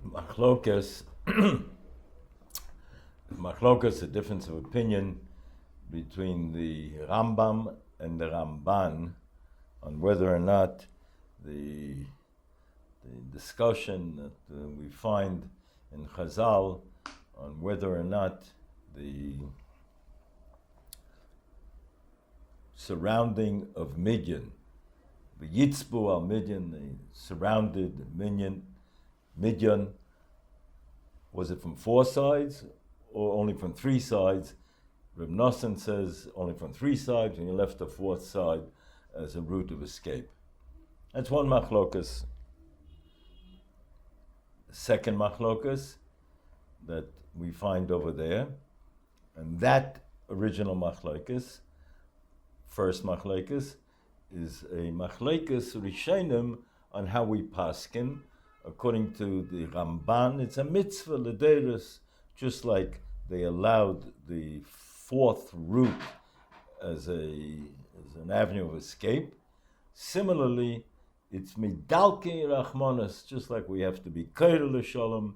Machlokas, machlokas, a difference of opinion between the Rambam and the Ramban on whether or not the discussion that we find in Chazal on whether or not the surrounding of Midian, the Yitzbu al Midian, the surrounded Midian, was it from four sides or only from three sides? Reb Nosson says only from three sides, and you left the fourth side as a route of escape. That's one machlokas. The second machlokas that we find over there, and that original machlokas, first machlokas, is a machlokas rishonim on how we paskin. According to the Ramban, it's a mitzvah l'derus, just like they allowed the fourth route as an avenue of escape. Similarly, it's midalke rachmanas, just like we have to be kair l'shalom.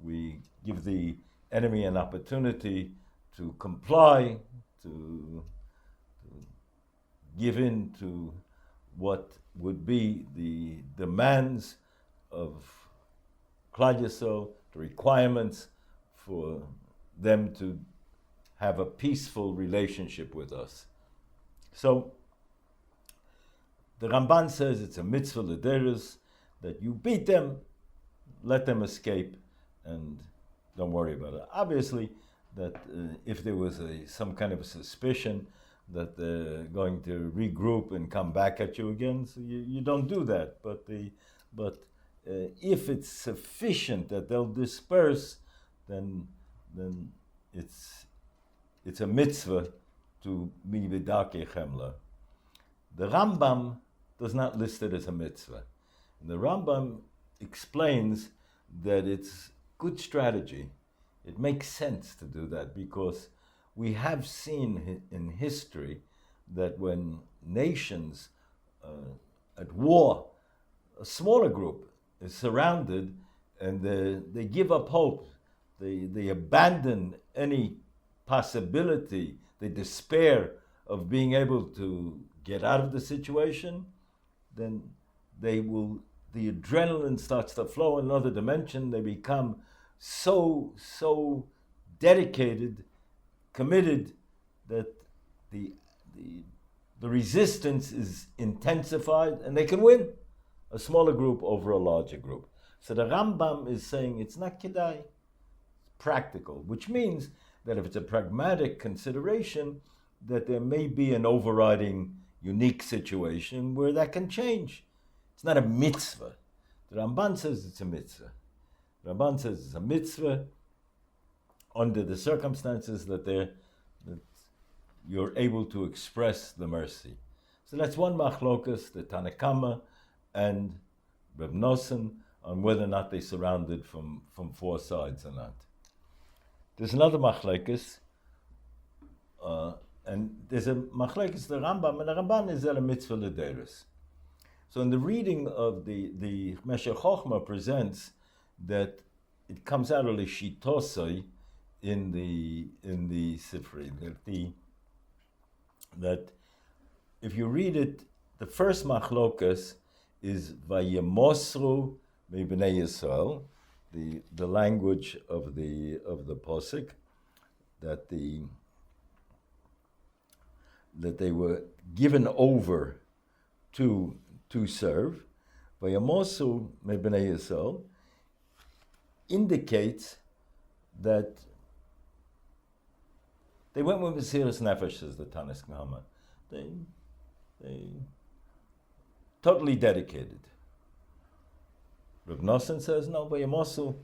We give the enemy an opportunity to comply, to give in to what would be the demands of Klal Yisrael, the requirements for them to have a peaceful relationship with us. So the Ramban says it's a mitzvah l'derus, that you beat them, let them escape, and don't worry about it. Obviously, that if there was some kind of a suspicion that they're going to regroup and come back at you again, so you don't do that. But if it's sufficient that they'll disperse, then it's a mitzvah to be b'darkei chemla. The Rambam does not list it as a mitzvah. The Rambam explains that it's good strategy. It makes sense to do that because we have seen in history that when nations at war, a smaller group is surrounded and they give up hope, they abandon any possibility, they despair of being able to get out of the situation, then the adrenaline starts to flow in another dimension. They become so dedicated, committed, that the resistance is intensified and they can win a smaller group over a larger group. So the Rambam is saying it's not kedai, it's practical, which means that if it's a pragmatic consideration, that there may be an overriding unique situation where that can change. It's not a mitzvah. The Ramban says it's a mitzvah. The Ramban says it's a mitzvah under the circumstances that you're able to express the mercy. So that's one machlokas, the Tanakama and Reb Nosson, on whether or not they surrounded from four sides or not. There's another machlokas, and there's a machlokas, the Rambam, and the Ramban is a mitzvah l'derus. So in the reading of the Meshech Chochmah presents that it comes out of the Shitosai in the Sifri, that if you read it, the first machlokas is Vayemosru Mibnei Yisrael, the language of the posuk, that they were given over to serve. Vayemosru Mibnei Yisrael indicates that they went with Mesiras Nefesh, as the Tanis Muhammad. They totally dedicated. Reb Nosson says, no, Vayemosu,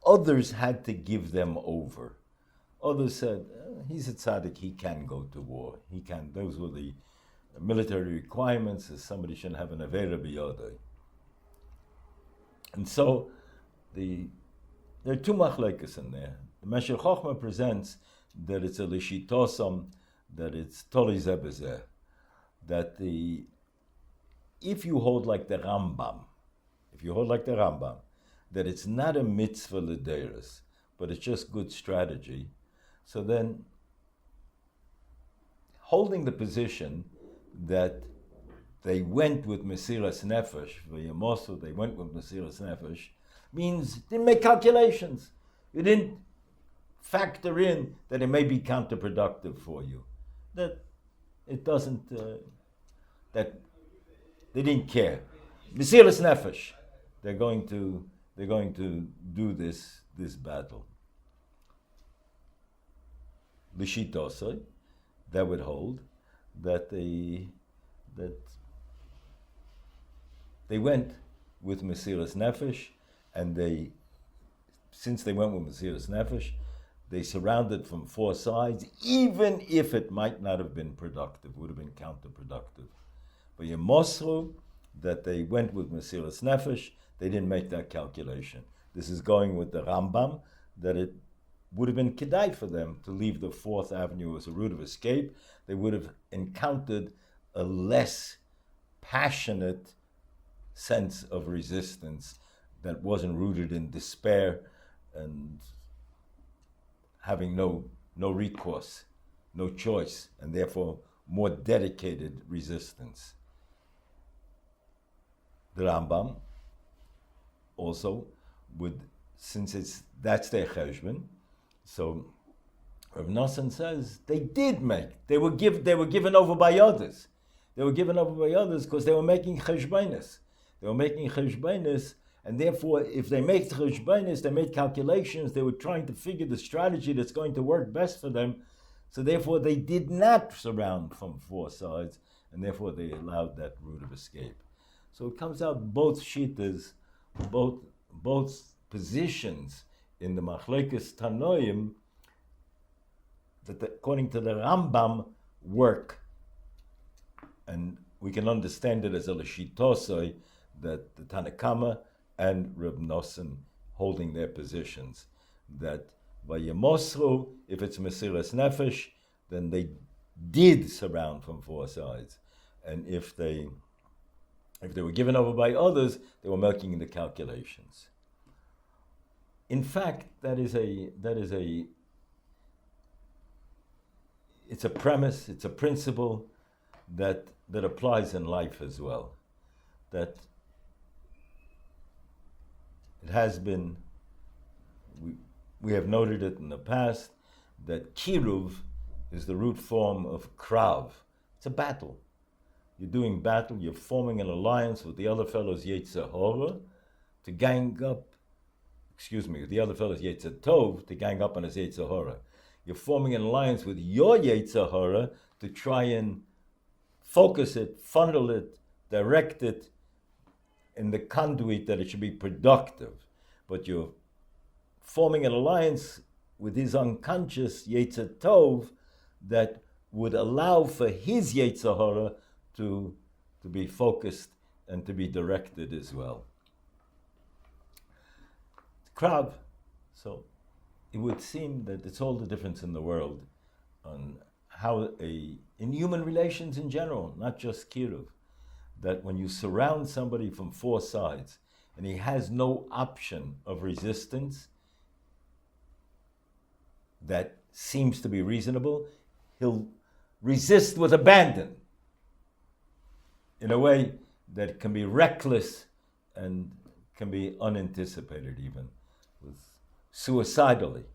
others had to give them over. Others said, he's a tzaddik, he can go to war. He can. Those were the military requirements, as somebody shouldn't have an Avera B'yodai. And so, there are two machlekes in there. The Meshech Chochmah presents that it's a lishitosam, that it's toli zebezeh, that if you hold like the Rambam, that it's not a mitzvah l'deirus, but it's just good strategy, so then holding the position that they went with Mesiras Nefesh, they went with Mesiras Nefesh, means didn't make calculations. You didn't factor in that it may be counterproductive for you. That it doesn't, that they didn't care. Mesiras Nefesh, they're going to do this battle. L'shitosai, that would hold that they went with Mesiras Nefesh, and since they went with Mesiras Nefesh, they surrounded from four sides, even if it might not have been productive, would have been counterproductive. But Yemosru, that they went with Mesiras Nefesh, they didn't make that calculation. This is going with the Rambam, that it would have been kedai for them to leave the Fourth Avenue as a route of escape. They would have encountered a less passionate sense of resistance that wasn't rooted in despair and having no recourse, no choice, and therefore more dedicated resistance. The Rambam also would, since that's their cheshbon, so Rav Nosson says they were given over by others. They were given over by others because they were making cheshbonis. They were making cheshbonis, and therefore, if they make cheshbonis, they made calculations. They were trying to figure the strategy that's going to work best for them. So therefore, they did not surround from four sides, and therefore they allowed that route of escape. So it comes out both shitas, both positions in the Machlekes Tanoim that, according to the Rambam, work. And we can understand it as a Leshitosoi, that the Tanakama and Reb Nosson holding their positions. That Vayemosru, if it's Mesiras Nefesh, then they did surround from four sides. And if they were given over by others, they were making the calculations. In fact, it's a premise, it's a principle that applies in life as well. That it has been, we have noted it in the past, that kiruv is the root form of krav. It's a battle. You're doing battle, you're forming an alliance with the other fellow's Yetzer Hora to gang up, the other fellow's Yetzer Tov to gang up on his Yetzer Hora. You're forming an alliance with your Yetzer Hora to try and focus it, funnel it, direct it in the conduit that it should be productive. But you're forming an alliance with his unconscious Yetzer Tov that would allow for his Yetzer Hora to be focused and to be directed as well. Krav, so it would seem that it's all the difference in the world on how in human relations in general, not just kiruv, that when you surround somebody from four sides and he has no option of resistance that seems to be reasonable, he'll resist with abandon in a way that can be reckless and can be unanticipated even, with suicidally.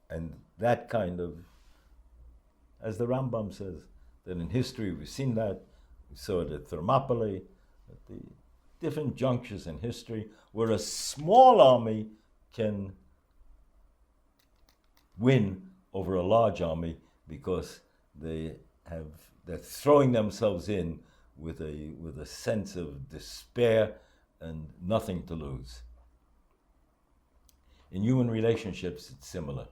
And that kind of, as the Rambam says, that in history we've seen that. We saw it at Thermopylae, at the different junctures in history, where a small army can win over a large army because they're throwing themselves in with a sense of despair and nothing to lose. In human relationships, it's similar.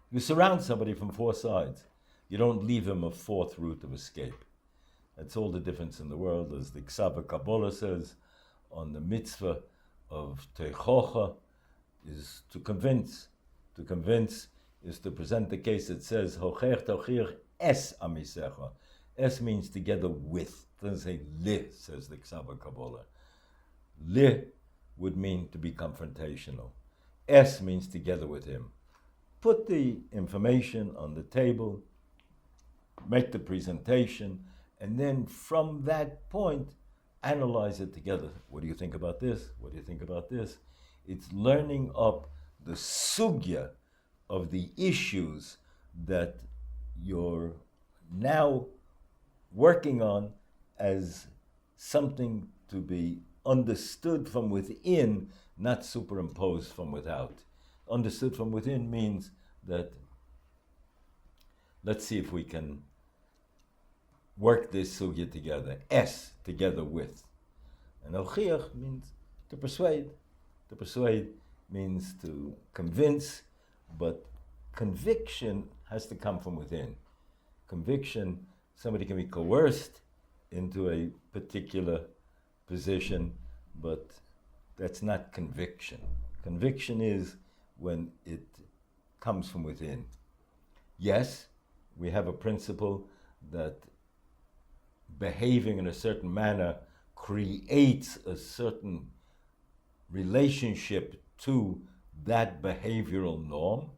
You surround somebody from four sides. You don't leave him a fourth route of escape. That's all the difference in the world, as the Ksava Kabbalah says, on the mitzvah of Teichocha, is to convince. To convince is to present the case that says, Hocher Tochir es amisecha. Es means together with. It doesn't say li, says the Ksava Kabbalah. Li would mean to be confrontational. S means together with him. Put the information on the table, make the presentation, and then from that point, analyze it together. What do you think about this? What do you think about this? It's learning up the sugya of the issues that you're now working on as something to be understood from within, not superimposed from without. Understood from within means that let's see if we can work this sugya together. S, together with. And Ochiach means to persuade. To persuade means to convince, but conviction has to come from within. Conviction, somebody can be coerced into a particular position, but that's not conviction. Conviction is when it comes from within. Yes, we have a principle that behaving in a certain manner creates a certain relationship to that behavioral norm,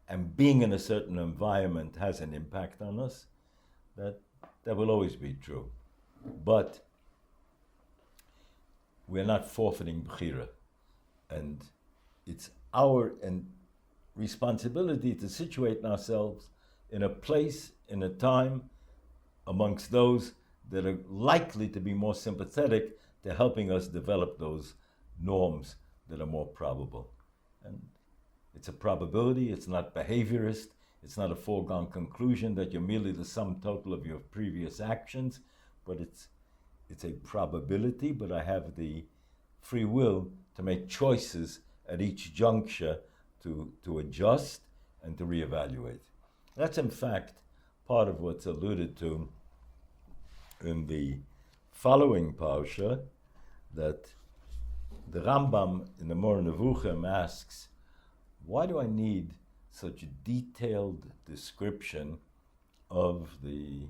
and being in a certain environment has an impact on us. That will always be true. But we're not forfeiting bechira, and it's our responsibility to situate ourselves in a place, in a time, amongst those that are likely to be more sympathetic to helping us develop those norms that are more probable. And it's a probability, it's not behaviorist, it's not a foregone conclusion that you're merely the sum total of your previous actions, but it's a probability, but I have the free will to make choices at each juncture to adjust and to reevaluate. That's in fact part of what's alluded to in the following parsha, that the Rambam in the Moreh Nevuchim asks, why do I need such a detailed description of the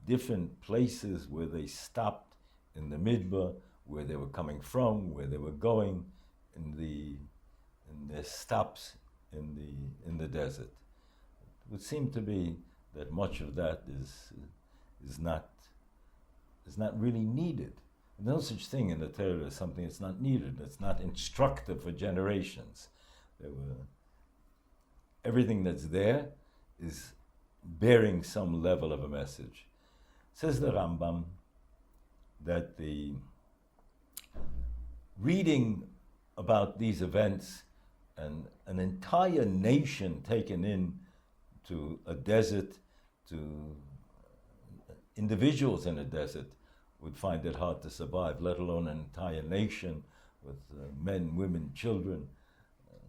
different places where they stopped in the Midbar, where they were coming from, where they were going, in their stops in the desert? It would seem to be that much of that is not really needed. There's no such thing in the Torah as something that's not needed, that's not instructive for generations. Everything that's there is bearing some level of a message. Says the Rambam that the reading about these events and an entire nation taken in to a desert, to individuals in a desert would find it hard to survive, let alone an entire nation with men, women, children,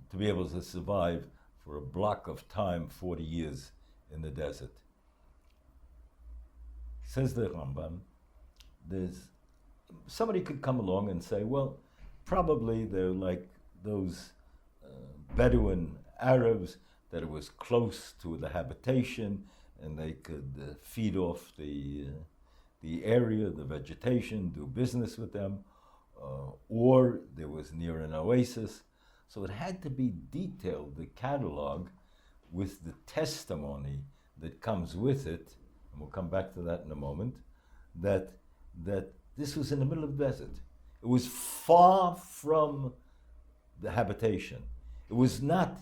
to be able to survive for a block of time, 40 years in the desert. Says the Rambam, somebody could come along and say, well, probably they're like those Bedouin Arabs, that it was close to the habitation and they could feed off the area, the vegetation, do business with them, or there was near an oasis. So it had to be detailed, the catalog, with the testimony that comes with it, and we'll come back to that in a moment, that this was in the middle of the desert. It was far from the habitation. It was not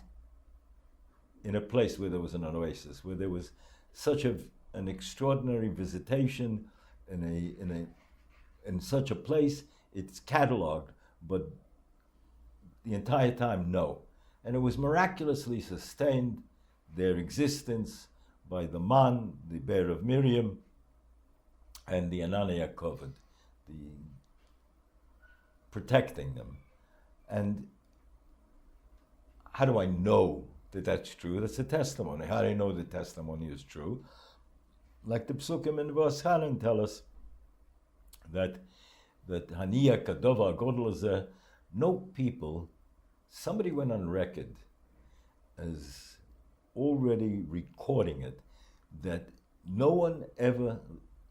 in a place where there was an oasis, where there was such an extraordinary visitation in such a place. It's cataloged, but the entire time, no. And it was miraculously sustained, their existence, by the man, the bear of Miriam, and the Ananiya Kovad, the protecting them. And how do I know that that's true? That's a testimony. How do I know the testimony is true? Like the Psukim in Vas Hanan tell us that Haniya Kadova Godel, no people, somebody went on record as already recording it, that no one ever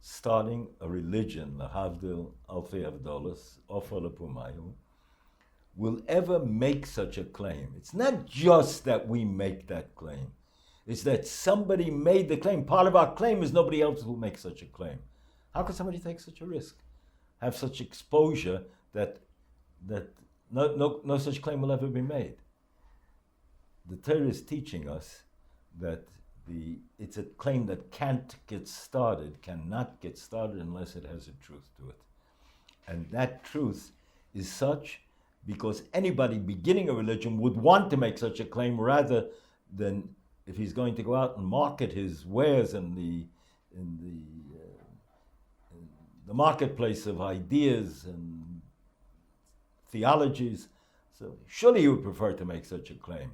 starting a religion, Lahavdil Alfei Avdolas, Ofa Lepumayu, will ever make such a claim. It's not just that we make that claim. It's that somebody made the claim. Part of our claim is nobody else will make such a claim. How can somebody take such a risk? Have such exposure that no such claim will ever be made. The Torah is teaching us that it's a claim that cannot get started unless it has a truth to it. And that truth is such because anybody beginning a religion would want to make such a claim rather than if he's going to go out and market his wares in the marketplace of ideas and theologies. So surely he would prefer to make such a claim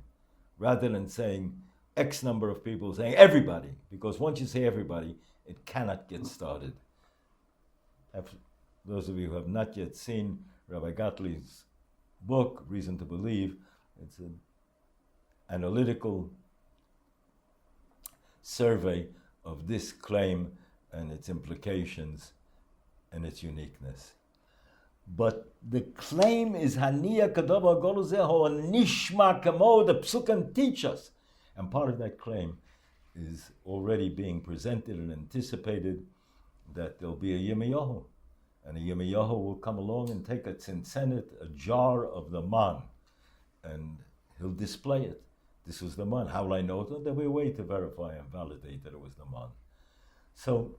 rather than saying X number of people, saying everybody, because once you say everybody, it cannot get started. Those of you who have not yet seen Rabbi Gottlieb's book, Reason to Believe, it's an analytical survey of this claim and its implications and its uniqueness. But the claim is Haniya Kadava Goluzeho Nishma Kamo, the Psukim teach us. And part of that claim is already being presented and anticipated that there'll be a Yirmiyahu. And a Yirmiyahu will come along and take a tzintzennit, a jar of the man, and he'll display it. This was the man. How will I know it? There'll be a way to verify and validate that it was the man. So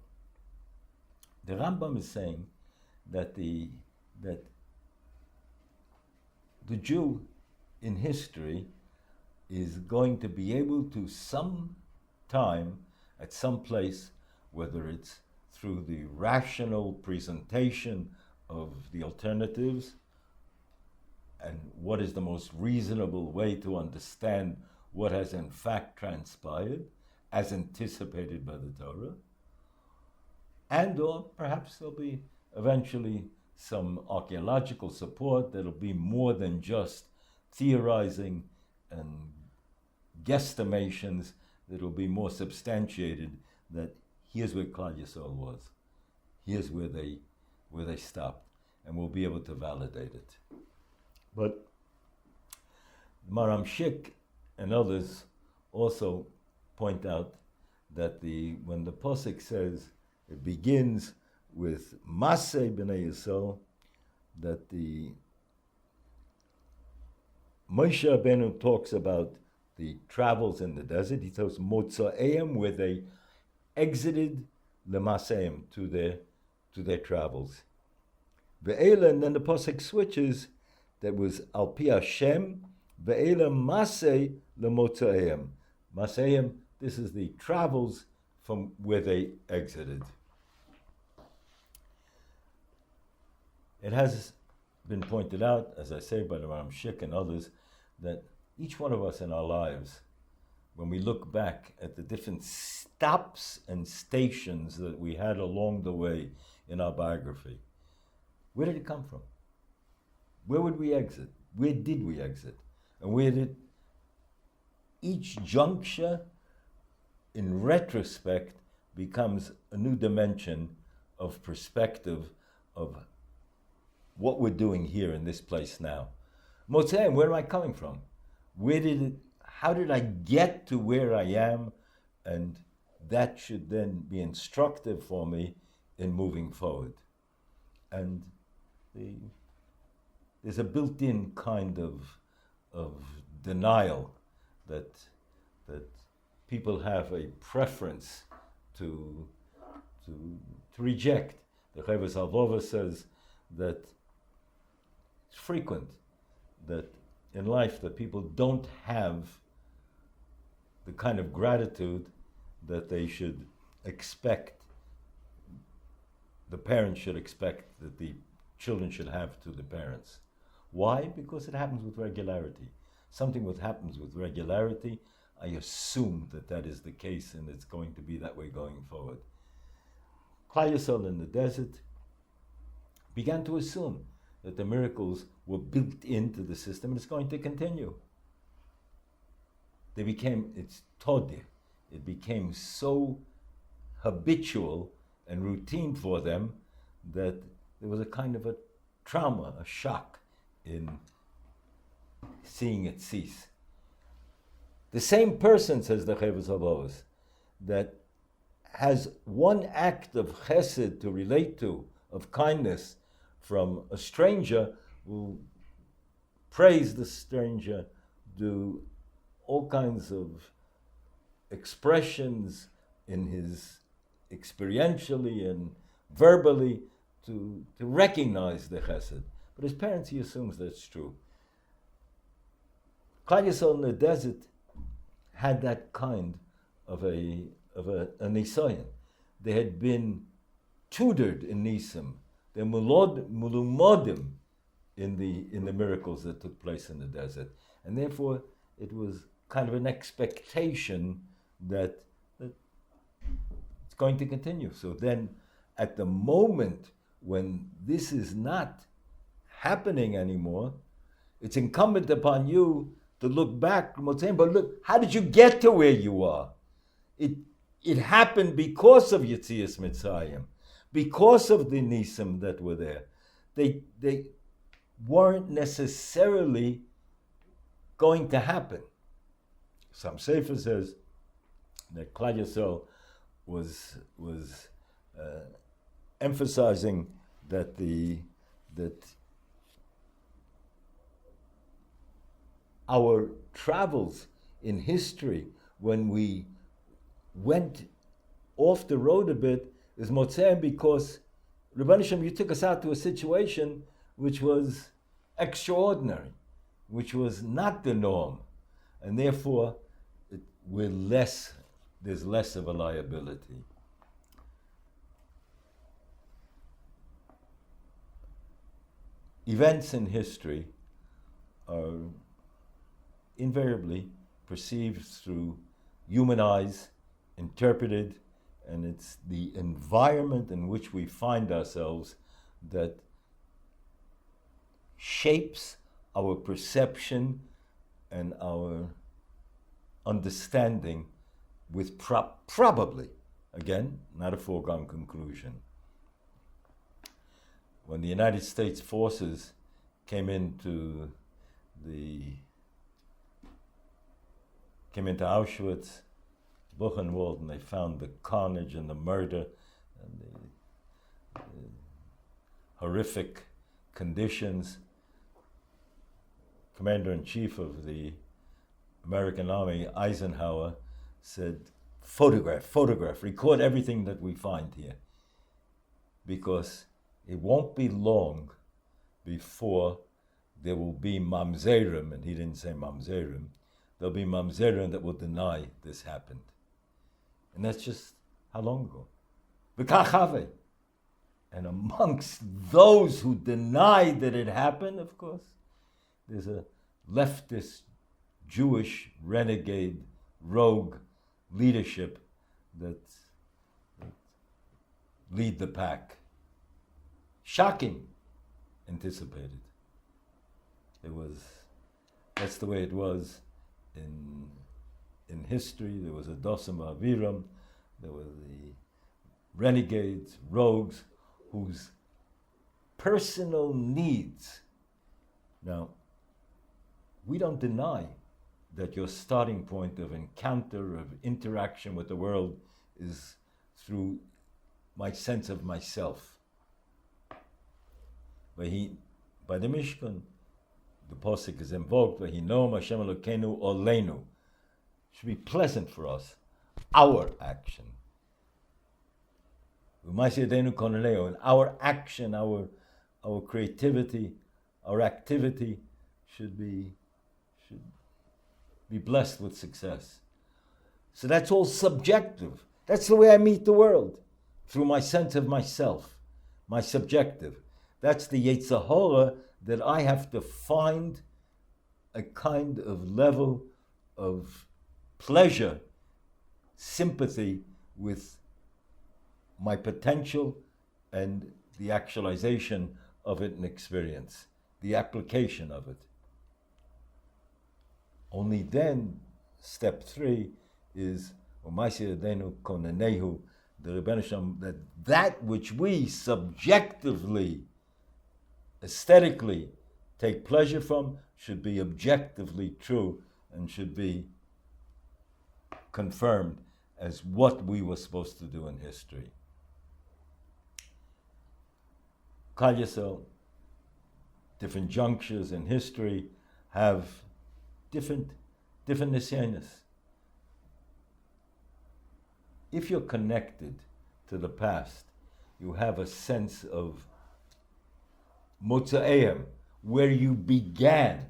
the Rambam is saying that the Jew in history is going to be able to some time, at some place, whether it's through the rational presentation of the alternatives and what is the most reasonable way to understand what has in fact transpired, as anticipated by the Torah, and or perhaps there'll be eventually some archaeological support that'll be more than just theorizing and guesstimations, that'll be more substantiated that here's where Klal Yisrael was, here's where they stopped, and we'll be able to validate it. But Maram Shik and others also point out that when the Posek says it begins with Masei B'nai Yisrael, that the Moshe Rabbeinu talks about the travels in the desert. He tells Motza'eim, where they exited the Maseim to their travels. Ve'ela, and then the Pasuk switches, that was Al Pi Hashem, Ve'ela Masei LeMotza'eim. Maseim, this is the travels from where they exited. It has been pointed out, as I say, by the Ram Shik and others, that each one of us in our lives, when we look back at the different stops and stations that we had along the way in our biography, where did it come from? Where would we exit? Where did we exit? And where did each juncture, in retrospect, becomes a new dimension of perspective of what we're doing here in this place now. Motzeim, where am I coming from? How did I get to where I am? And that should then be instructive for me in moving forward. And there's a built-in kind of denial that people have a preference to reject. The Chovos HaLevavos says that it's frequent that in life that people don't have the kind of gratitude that they should expect, the parents should expect that the children should have to the parents. Why? Because it happens with regularity. Something that happens with regularity, I assume that is the case and it's going to be that way going forward. Klal Yisrael in the desert began to assume that the miracles were built into the system and it's going to continue. It's todeh. It became so habitual and routine for them that there was a kind of a trauma, a shock in seeing it cease. The same person, says the Yeshivat Ohr, that has one act of chesed to relate to, of kindness, from a stranger, will praise the stranger, do all kinds of expressions in his experientially and verbally to recognize the chesed. But his parents, he assumes that's true. Klal Yisrael in the desert had that kind of a nisayon. They had been tutored in nisim. They're mulumodim in the miracles that took place in the desert, and therefore it was kind of an expectation that it's going to continue. So then, at the moment when this is not happening anymore, it's incumbent upon you to look back, but look, how did you get to where you are? It happened because of Yetzias Mitzrayim, because of the Nisim that were there. They weren't necessarily going to happen. Some Sefer says that Klal Yisrael was emphasizing that our travels in history, when we went off the road a bit, is Motzei because Rebbeinu Shem, you took us out to a situation which was extraordinary, which was not the norm, and therefore there's less of a liability. Events in history are invariably perceived through human eyes, interpreted, and it's the environment in which we find ourselves that shapes our perception and our understanding with probably, again, not a foregone conclusion. When the United States forces came into Auschwitz, Buchenwald, and they found the carnage and the murder and the horrific conditions. Commander-in-Chief of the American Army, Eisenhower, said, photograph, record everything that we find here, because it won't be long before there will be mamzerim, and he didn't say mamzerim, there'll be mamzerim that will deny this happened. And that's just how long ago? V'kachave. And amongst those who denied that it happened, of course, there's a leftist, Jewish, renegade, rogue leadership that lead the pack. Shocking, anticipated. That's the way it was in history. There was a Dosim Aviram, there were the renegades, rogues, whose personal needs. Now, we don't deny that your starting point of encounter, of interaction with the world, is through my sense of myself. By the Mishkan, the Posuk is invoked, V'hinom Hashem Elokeinu Oleinu. It should be pleasant for us, our action. And our action, our creativity, our activity should be blessed with success. So that's all subjective. That's the way I meet the world, through my sense of myself, my subjective. That's the Yetzer Hara that I have to find a kind of level of pleasure, sympathy with my potential and the actualization of it in experience, the application of it. Only then, step 3 is that which we subjectively, aesthetically take pleasure from, should be objectively true and should be confirmed as what we were supposed to do in history. Klal Yisrael, different junctures in history have different nisyanos. If you're connected to the past, you have a sense of Motza'eim, where you began,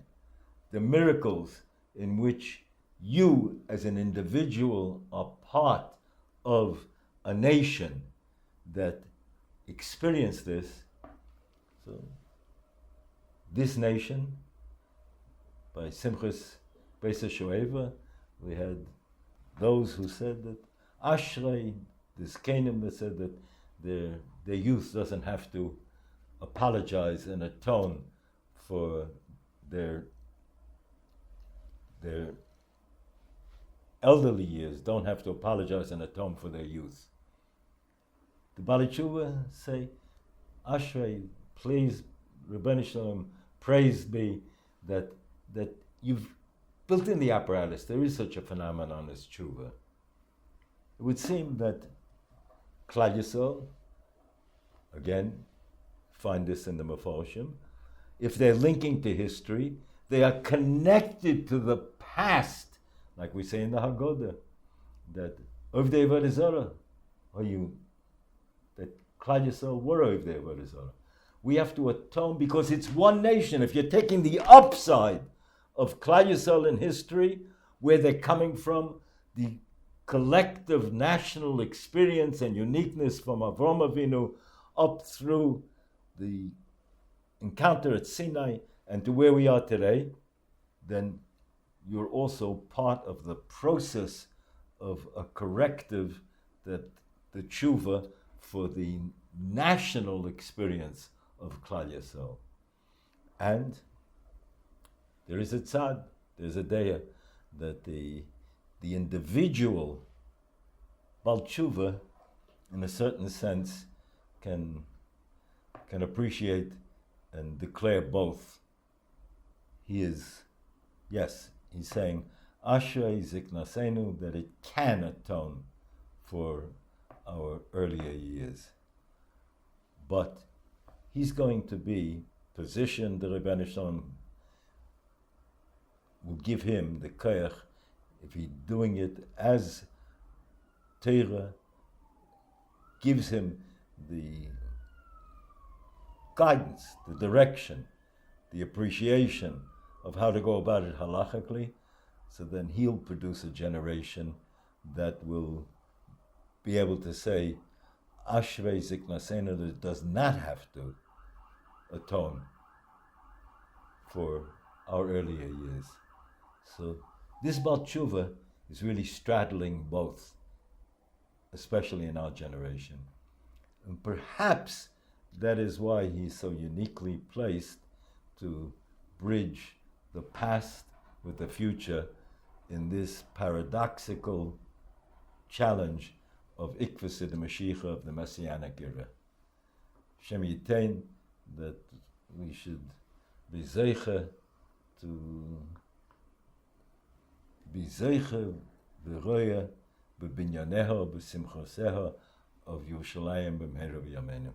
the miracles in which you as an individual are part of a nation that experienced this. So this nation, by Simchas Beis HaShoeva, we had those who said that Ashrei, the Zkenim that said that their youth doesn't have to apologize and atone for their elderly years, don't have to apologize and atone for their youth. The Baalei Tshuva say, Ashrei, please, Rebbeinu Shalom, praise be that you've built in the apparatus. There is such a phenomenon as tshuva. It would seem that Klal Yisrael, again, find this in the Meforshim, if they're linking to history, they are connected to the past, like we say in the Haggadah, that Ovdei Avodah Zarah, that Klal Yisrael were Ovdei Avodah Zarah. We have to atone because it's one nation. If you're taking the upside of Klal Yisrael in history, where they're coming from, the collective national experience and uniqueness from Avram Avinu up through the encounter at Sinai and to where we are today, then you're also part of the process of a corrective, that the tshuva for the national experience of Klal Yisrael. And there is a tzad, there's a deya, that the individual Baal Tshuva, in a certain sense, can appreciate and declare both. He's saying, Ashrei Ziknasenu, that it can atone for our earlier years. But he's going to be positioned, the Rebbeinu Shalom will give him the koyach, if he's doing it as Torah gives him the guidance, the direction, the appreciation of how to go about it halachically, so then he'll produce a generation that will be able to say, Ashrei Ziknasenu, that does not have to atone for our earlier years. So this Baal Tshuva is really straddling both, especially in our generation. And perhaps that is why he's so uniquely placed to bridge the past with the future in this paradoxical challenge of Ikvasid the Mashiach of the Messianic era. Shem Yitain, that we should be zeicha to be zeicha v'roya b'binyaneha b'simchoseha of Yerushalayim b'mheira v'yameinu.